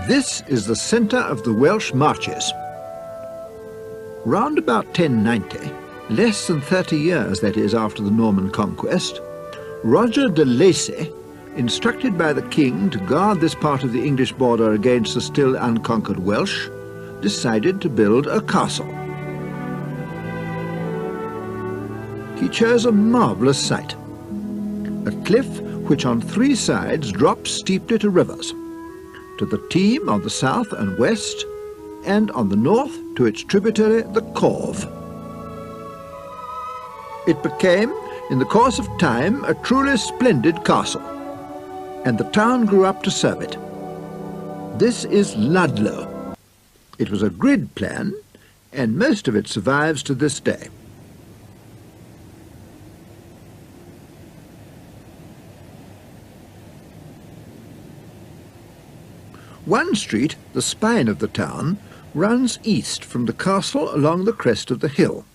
This is the centre of the Welsh marches. Round about 1090, less than 30 years, that is, after the Norman conquest, Roger de Lacy, instructed by the king to guard this part of the English border against the still unconquered Welsh, decided to build a castle. He chose a marvellous site, a cliff which on three sides drops steeply to rivers, to the Teme on the south and west, and on the north to its tributary, the Corve. It became, in the course of time, a truly splendid castle, and the town grew up to serve it. This is Ludlow. It was a grid plan, and most of it survives to this day. One street, the spine of the town, runs east from the castle along the crest of the hill.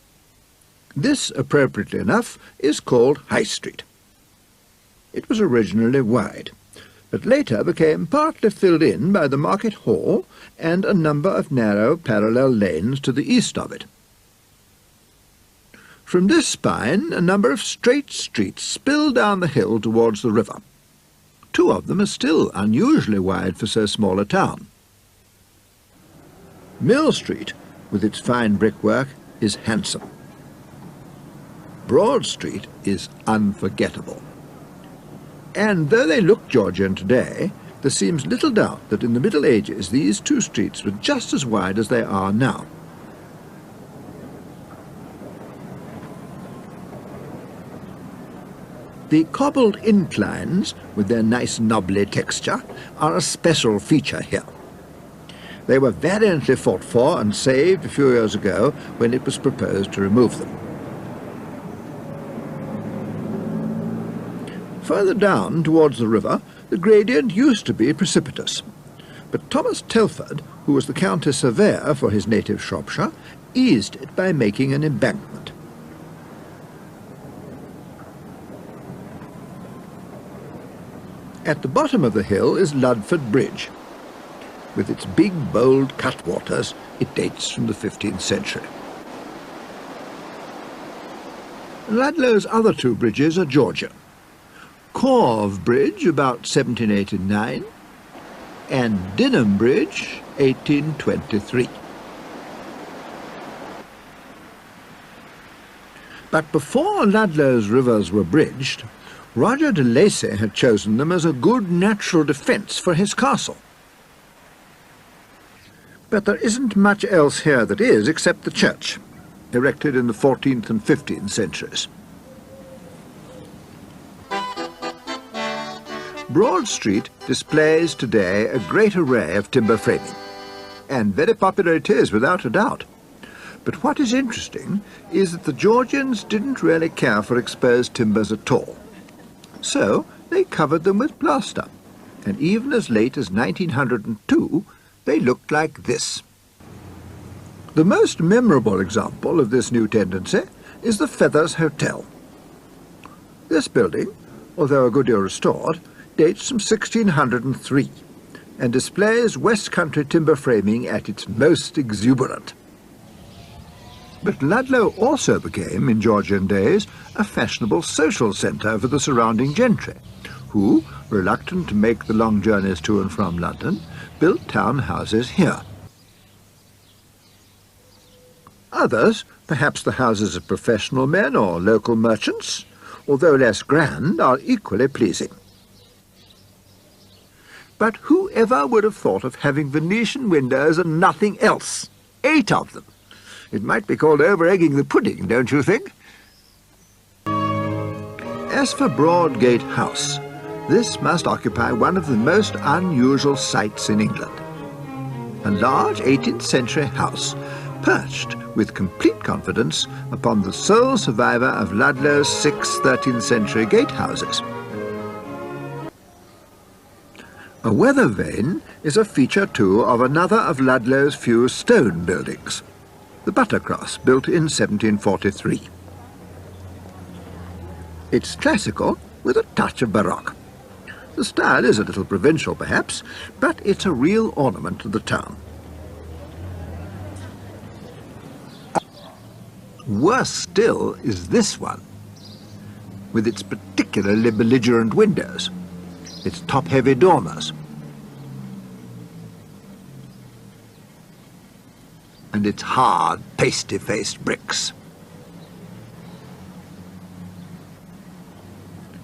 This, appropriately enough, is called High Street. It was originally wide, but later became partly filled in by the Market Hall and a number of narrow parallel lanes to the east of it. From this spine, a number of straight streets spill down the hill towards the river. Two of them are still unusually wide for so small a town. Mill Street, with its fine brickwork, is handsome. Broad Street is unforgettable. And though they look Georgian today, there seems little doubt that in the Middle Ages these two streets were just as wide as they are now. The cobbled inclines, with their nice knobbly texture, are a special feature here. They were valiantly fought for and saved a few years ago when it was proposed to remove them. Further down towards the river, the gradient used to be precipitous, but Thomas Telford, who was the county surveyor for his native Shropshire, eased it by making an embankment. At the bottom of the hill is Ludford Bridge. With its big, bold cutwaters, it dates from the 15th century. Ludlow's other two bridges are Georgian. Corve Bridge, about 1789, and Dinham Bridge, 1823. But before Ludlow's rivers were bridged, Roger de Lacy had chosen them as a good natural defence for his castle. But there isn't much else here that is, except the church, erected in the 14th and 15th centuries. Broad Street displays today a great array of timber framing, and very popular it is without a doubt. But what is interesting is that the Georgians didn't really care for exposed timbers at all. So they covered them with plaster, and even as late as 1902 they looked like this. The most memorable example of this new tendency is the Feathers Hotel. This building, although a good deal restored, dates from 1603 and displays West Country timber framing at its most exuberant. But Ludlow also became, in Georgian days, a fashionable social centre for the surrounding gentry, who, reluctant to make the long journeys to and from London, built town houses here. Others, perhaps the houses of professional men or local merchants, although less grand, are equally pleasing. But who ever would have thought of having Venetian windows and nothing else? 8 of them. It might be called over-egging the pudding, don't you think? As for Broadgate House, this must occupy one of the most unusual sights in England. A large 18th century house, perched with complete confidence upon the sole survivor of Ludlow's 6 13th century gatehouses. A weather vane is a feature too of another of Ludlow's few stone buildings, the Buttercross, built in 1743. It's classical with a touch of Baroque. The style is a little provincial, perhaps, but it's a real ornament of the town. Worse still is this one, with its particularly belligerent windows, its top-heavy dormers, and its hard, pasty-faced bricks.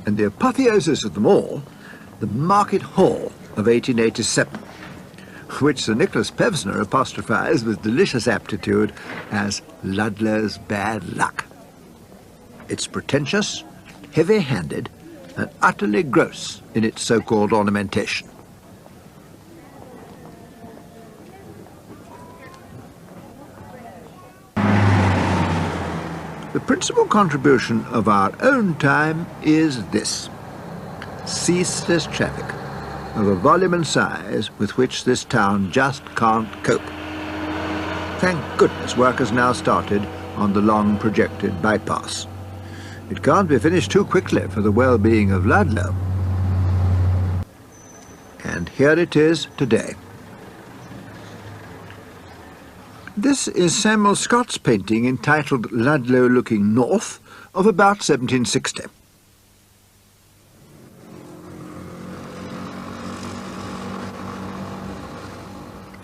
And the apotheosis of them all, the Market Hall of 1887, which Sir Nicholas Pevsner apostrophised with delicious aptitude as Ludlow's bad luck. It's pretentious, heavy-handed, and utterly gross in its so-called ornamentation. The principal contribution of our own time is this: ceaseless traffic of a volume and size with which this town just can't cope. Thank goodness work has now started on the long-projected bypass. It can't be finished too quickly for the well-being of Ludlow. And here it is today. This is Samuel Scott's painting entitled Ludlow Looking North of about 1760.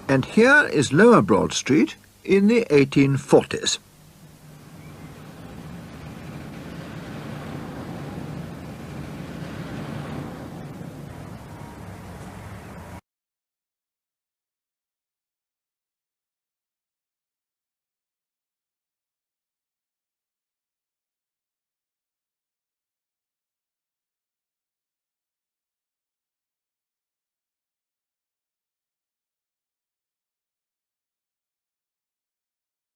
And here is Lower Broad Street in the 1840s.